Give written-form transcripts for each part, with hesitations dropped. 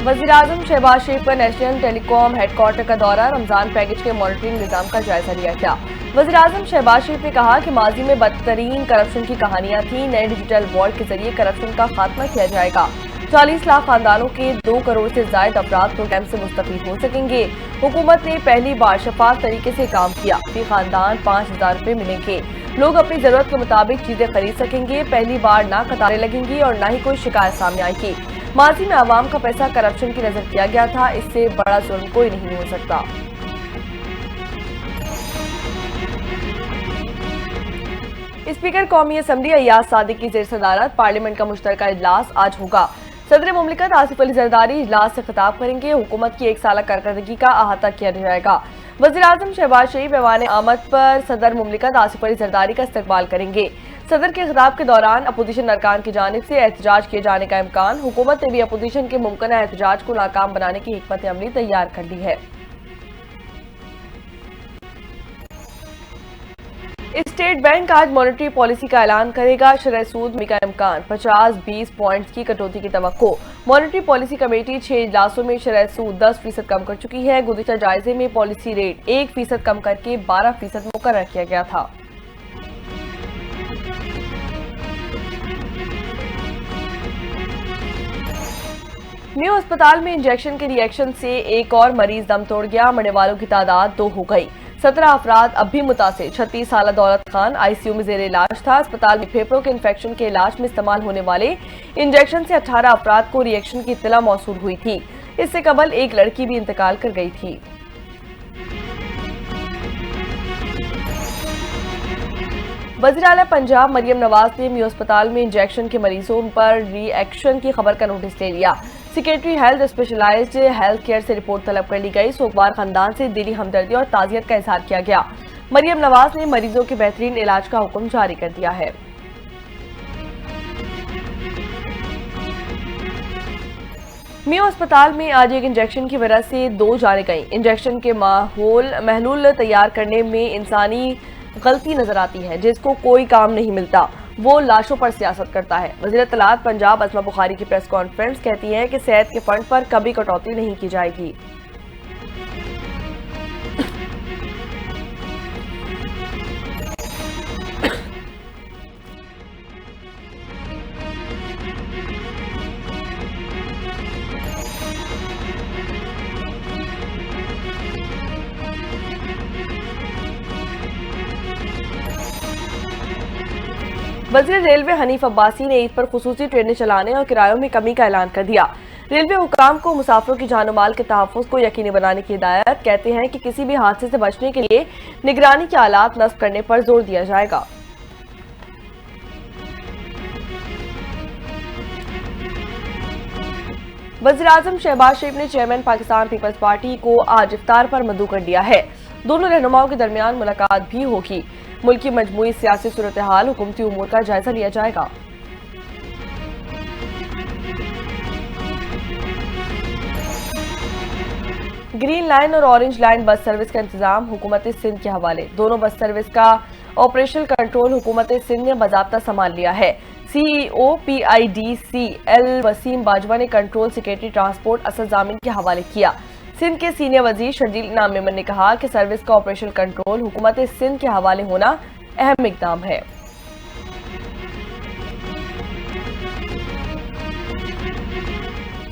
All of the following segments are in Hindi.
वज़ीर-ए-आज़म शहबाज शरीफ का नेशनल टेलीकॉम हेडक्वार्टर का दौरा, रमजान पैकेज के मॉनिटरिंग निजाम का जायजा लिया गया। वज़ीर-ए-आज़म शहबाज शरीफ ने कहा कि माजी में बदतरीन करप्शन की कहानियां थीं, नए डिजिटल वर्ल्ड के जरिए करप्शन का खात्मा किया जाएगा। 40 लाख खानदानों के 2 करोड़ से ज्यादा अफराद प्रोग्राम से मुस्तफीद हो सकेंगे। हुकूमत ने पहली बार शफाफ तरीके से काम किया, फी खानदान 5,000 रुपए मिलेंगे। लोग अपनी जरूरत के मुताबिक चीजें खरीद सकेंगे। पहली बार ना कतारें लगेंगी और ना ही कोई शिकायत सामने आएगी। माजी में आवाम का पैसा करप्शन की नजर किया गया था, इससे बड़ा जुल्म कोई नहीं हो सकता। स्पीकर कौमी असम्बली अय्याज सादिक की जेर सदारत पार्लियामेंट का मुश्तरका इजलास आज होगा। सदर मुमलिकत आसिफ अली जरदारी इजलास से खिताब करेंगे। हुकूमत की 1 साला कारकर्दगी का अहाता किया जाएगा। वज़ीर-ए-आज़म शहबाज शरीफ ऐवान आमद पर सदर मुमलिकत आसिफ अली जरदारी का इस्तकबाल करेंगे। सदर के खिताब के दौरान अपोजिशन अरकान की जानिब से एहतजाज किए जाने का इम्कान। हुकूमत ने भी अपोजिशन के मुमकिना एहतजाज को नाकाम बनाने की हिकमत अमली तैयार कर ली है। स्टेट बैंक आज मॉनेटरी पॉलिसी का ऐलान करेगा। शरह सूद में का इम्कान, 50-20 पॉइंट्स की कटौती की तवक्को। मॉनेटरी पॉलिसी कमेटी 6 इजलासों में शरह सूद 10% कम कर चुकी है। गुज़िश्ता जायजे में पॉलिसी रेट 1% कम करके 12% मुकर्रर किया गया था। न्यू अस्पताल में इंजेक्शन के रिएक्शन से एक और मरीज दम तोड़ गया। मरने वालों की तादाद 2 हो गई। 17 अफराद अब भी मुतासिर। 36 साल दौलत खान आईसीयू में जेर इलाज था। अस्पताल में फेफड़ों के इन्फेक्शन के इलाज में इस्तेमाल होने वाले इंजेक्शन से 18 अफराद को रिएक्शन की इत्तला मौसूल हुई थी। इससे कबल एक लड़की भी इंतकाल कर गई थी। वज़ीर आला पंजाब मरियम नवाज ने म्यू अस्पताल में इंजेक्शन के मरीजों पर रिएक्शन की खबर का नोटिस ले लिया। Secretary health specialised health care से रिपोर्ट तलब कर ली गई। सोगवार खानदान से दिली हमदर्दी और ताजियत का इजहार किया गया। मरियम नवाज ने मरीजों के बेहतरीन इलाज का हुक्म जारी कर दिया है। म्यू अस्पताल में आज एक इंजेक्शन की वजह से 2 जानें गईं। इंजेक्शन के महलूल तैयार करने में इंसानी गलती नजर आती है। जिसको कोई काम नहीं मिलता वो लाशों पर सियासत करता है। वज़ीर इत्तलात पंजाब अस्मा बुखारी की प्रेस कॉन्फ्रेंस कहती हैं कि सेहत के फंड पर कभी कटौती नहीं की जाएगी। वज़ीर रेलवे हनीफ अब्बासी ने ईद पर खुसूसी ट्रेनें चलाने और किरायों में कमी का ऐलान कर दिया। रेलवे हुकाम को मुसाफिरों की जान माल के तहफ़्फ़ुज़ को यकीनी बनाने की हिदायत। कहते हैं कि किसी भी हादसे से बचने के लिए निगरानी के आलात नस्ब करने पर जोर दिया जाएगा। वज़ीर-ए-आज़म शहबाज शरीफ ने चेयरमैन पाकिस्तान पीपल्स पार्टी को आज इफ्तार पर मदऊ कर दिया है। दोनों रहनुमाओं के दरमियान मुलाकात भी होगी। मुल्क की मजमूई सियासी सूरत हाल, हुकूमती उमूर का जायजा लिया जाएगा। ग्रीन लाइन और ऑरेंज लाइन बस सर्विस का इंतजाम हुकूमत सिंध के हवाले। दोनों बस सर्विस का ऑपरेशनल कंट्रोल हुकूमत सिंध ने बाज़ाब्ता संभाल लिया है। सीईओ PIDC एल वसीम बाजवा ने कंट्रोल सेक्रेटरी ट्रांसपोर्ट असद जामिन के हवाले किया। सिंध के सीनियर वजीर शर्जील इनाम मेमन ने कहा कि सर्विस का ऑपरेशनल कंट्रोल हुकूमत सिंध के हवाले होना अहम इकदाम है।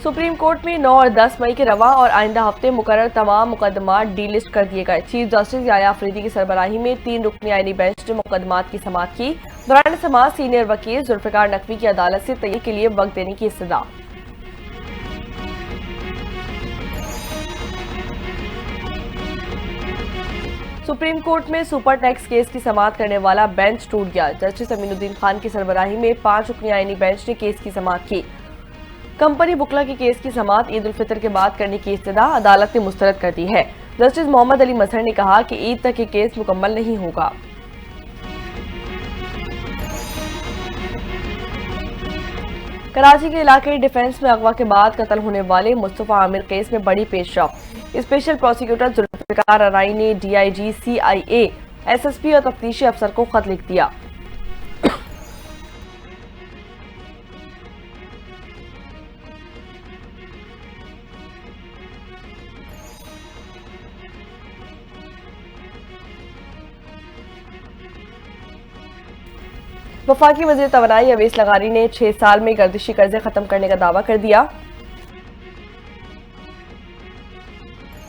सुप्रीम कोर्ट में 9 और 10 मई के रवा और आइंदा हफ्ते मुकर्रर तमाम मुकदमात डी लिस्ट कर दिए गए। चीफ जस्टिस याया अफरीदी की सरबराही में 3 रुकनी आईनी बेंच ने मुकदमात की समाअत की। दौरान समाअत सीनियर वकील जुल्फिकार नकवी की अदालत से तय के लिए वक्त देने की इस्तदा। सुप्रीम कोर्ट में सुपर टैक्स केस की समाअत करने वाला बेंच टूट गया। जस्टिस अमीनुद्दीन खान की सरबराही में 5 रुकनी आईनी बेंच ने केस की समाअत की। कंपनी बुकला के केस की समाअत ईद उल फितर के बाद करने की इस्तदा अदालत ने मुस्तरद कर दी है। जस्टिस मोहम्मद अली मजहर ने कहा कि ईद तक ये केस मुकम्मल नहीं होगा। कराची के इलाके डिफेंस में अगवा के बाद कत्ल होने वाले मुस्तफा आमिर केस में बड़ी पेशरफ। स्पेशल प्रोसिक्यूटर जुल्फिकार अराई ने DIG CIA SSP और तफ्तीशी अफसर को खत लिख दिया। वफाकी वजीर तवानाई अवैस लगारी ने 6 साल में गर्दिशी कर्जे खत्म करने का दावा कर दिया।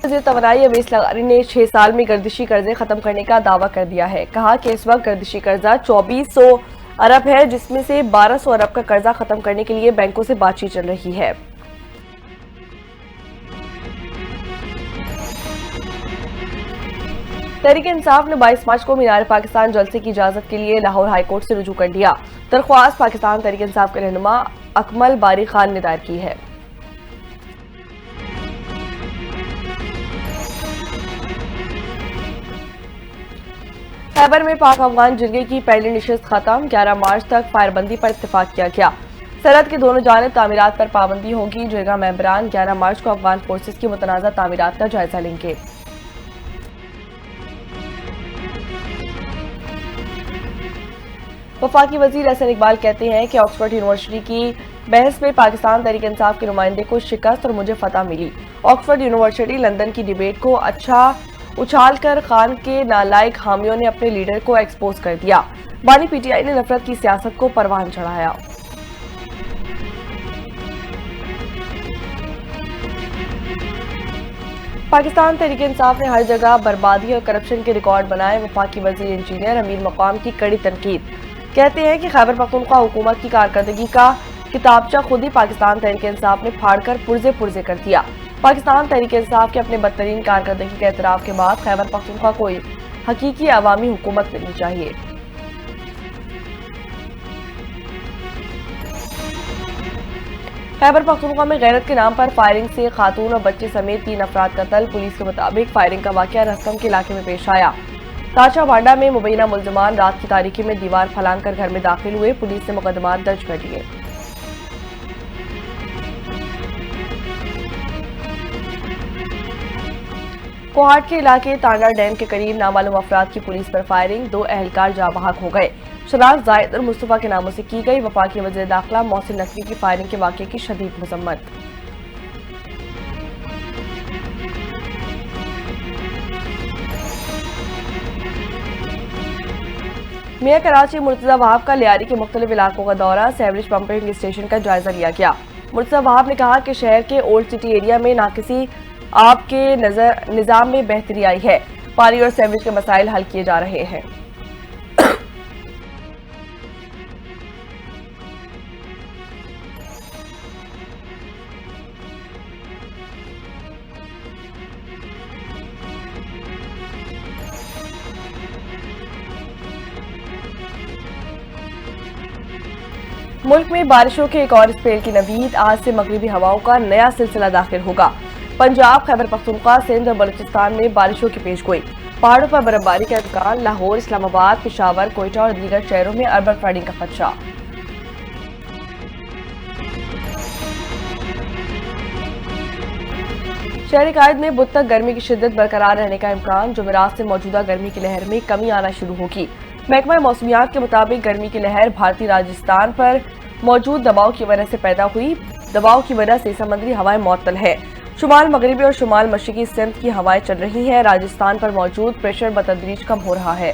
वजीर तवानाई अवैस लगारी ने 6 साल में गर्दिशी कर्जे खत्म करने का दावा कर दिया है। कहा कि इस वक्त गर्दिशी कर्जा 2400 अरब है, जिसमें से 1200 अरब का कर्जा खत्म करने के लिए बैंकों से बातचीत चल रही है। तहरीक इंसाफ ने 22 मार्च को मीनार पाकिस्तान जलसे की इजाजत के लिए लाहौर हाईकोर्ट से रुजू कर लिया। दरख्वास्त पाकिस्तान तहरीक इंसाफ के रहनुमा अकमल बारी खान ने दायर की है। खैबर में पाक अफगान जिरगे की पहली नशिस्त खत्म। 11 मार्च तक फायरबंदी पर इत्तेफाक किया गया। सरहद के दोनों जानिब तामीरात पर पाबंदी होगी। जिरगा मेंबरान 11 मार्च को अफगान फोर्सेज की मुतनाज़ा तामीरात का जायजा लेंगे। वफाकी वजीर एहसन इकबाल कहते हैं कि ऑक्सफोर्ड यूनिवर्सिटी की बहस में पाकिस्तान तहरीक इंसाफ के नुमाइंदे को शिकस्त और मुझे फतह मिली। ऑक्सफोर्ड यूनिवर्सिटी लंदन की डिबेट को अच्छा उछालकर खान के नालायक हामियों ने अपने लीडर को एक्सपोज कर दिया। बानी पीटीआई ने नफरत की सियासत को परवान चढ़ाया। पाकिस्तान तहरीक इंसाफ ने हर जगह बर्बादी और करप्शन के रिकॉर्ड बनाए। वफाकी वजीर इंजीनियर अमीर मकाम की कड़ी तनकीद। कहते हैं कि खैबर पख्तूनख्वा हुकूमत की कारकर्दगी का किताबचा खुद ही पाकिस्तान तहरीक इंसाफ ने फाड़कर पुर्जे पुर्जे कर दिया। पाकिस्तान तहरीक इंसाफ के अपने बदतरीन कारकर्दगी के एतराफ के बाद खैबर पख्तूनख्वा को हकीकी अवामी हुकूमत मिलनी चाहिए। खैबर पख्तूनख्वा में गैरत के नाम पर फायरिंग से खातून और बच्चे समेत 3 अफराद कत्ल। पुलिस के मुताबिक फायरिंग का वाकया रस्तम के इलाके में पेश आया। ताशा बांडा में मुबैना मुल्जमान रात की तारीकी में दीवार फलांग कर घर में दाखिल हुए। पुलिस ने मुकदमा दर्ज कर लिए। कोहाट के इलाके तांडा डैम के करीब नामालूम अफराद की पुलिस पर फायरिंग। 2 अहलकार जाँ बहक हो गए। शनाख्त जायद और मुस्तफा के नामों से की गई। वफाकी वज़ीर दाखिला मोहसिन नकवी की फायरिंग के वाक़े की शदीद मजम्मत। मियां कराची मुर्तजा वहाब का लियारी के मुख्तलिफ इलाकों का दौरा। सेवरेज पंपिंग स्टेशन का जायजा लिया गया। मुर्तजा वहाब ने कहा कि शहर के ओल्ड सिटी एरिया में ना किसी आब के निजाम में बेहतरी आई है। पानी और सेवरेज के मसाइल हल किए जा रहे हैं। मुल्क में बारिशों के एक और स्पेल की नवीद। आज से मगरिबी हवाओं का नया सिलसिला दाखिल होगा। पंजाब, खैबर पख्तूनख्वा, सिंध और बलूचिस्तान में बारिशों की पेशगोई। पहाड़ों पर बर्फबारी का इम्कान। लाहौर, इस्लामाबाद, पेशावर, कोयटा और दीगर शहरों में अर्बन फ्लडिंग का खदशा। शहरी कायद में बुध तक गर्मी की शिद्दत बरकरार रहने का इम्कान। जुमेरात से मौजूदा गर्मी की लहर में कमी आना शुरू होगी। महकमा मौसमियात के मुताबिक गर्मी की लहर भारतीय राजस्थान पर मौजूद दबाव की वजह से पैदा हुई। दबाव की वजह से समुद्री हवाएं मुअत्तल है। शुमाल मगरबी और शुमाल मशरकी सिंध की हवाएं चल रही हैं। राजस्थान पर मौजूद प्रेशर बतदरीज कम हो रहा है।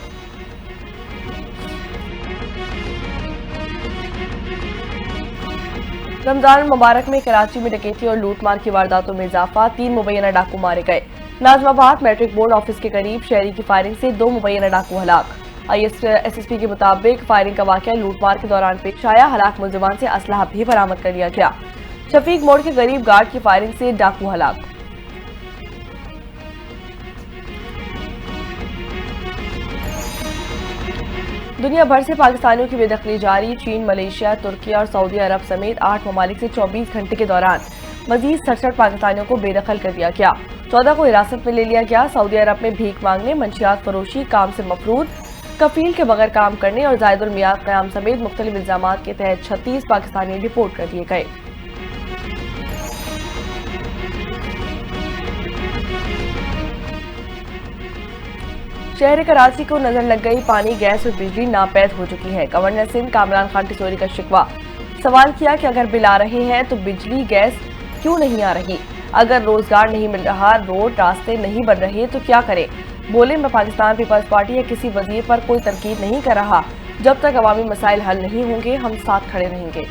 रमजान मुबारक में कराची में डकैती और लूटमार की वारदातों में इजाफा। 3 मुबैना डाकू मारे गए। नाजमाबाद मैट्रिक बोर्ड ऑफिस के करीब शहरी की फायरिंग से 2 मुबैना डाकू हलाक। ISSP के मुताबिक फायरिंग का वाकया लूटमार के दौरान पेश आया। हलाक मुलजिमान से असलहा भी बरामद कर लिया गया। शफीक मोड़ के करीब गार्ड की फायरिंग से डाकू हलाक। दुनिया भर से पाकिस्तानियों की बेदखली जारी। चीन, मलेशिया, तुर्की और सऊदी अरब समेत 8 ममालिक से 24 घंटे के दौरान मजीद 67 पाकिस्तानियों को बेदखल कर दिया गया। 14 को हिरासत में ले लिया गया। सऊदी अरब में भीख मांगने, मंशियात फरोशी, काम से मफरूद, कफील के बगैर काम करने और जायदुल मियाद क़याम समेत मुख्तलिफ इल्जामात के तहत 36 पाकिस्तानी रिपोर्ट कर दिए गए। शहर कराची को नजर लग गई। पानी, गैस और बिजली नापैद हो चुकी है। गवर्नर सिंध कामरान खान टिसोरी का शिकवा। सवाल किया कि अगर बिल आ रहे हैं तो बिजली गैस क्यों नहीं आ रही? अगर रोजगार नहीं मिल रहा, रोड रास्ते नहीं बन रहे तो क्या करें? बोले, मैं पाकिस्तान पीपल्स पार्टी या किसी वजीर पर कोई तनकीद नहीं कर रहा। जब तक अवामी मसाइल हल नहीं होंगे हम साथ खड़े रहेंगे।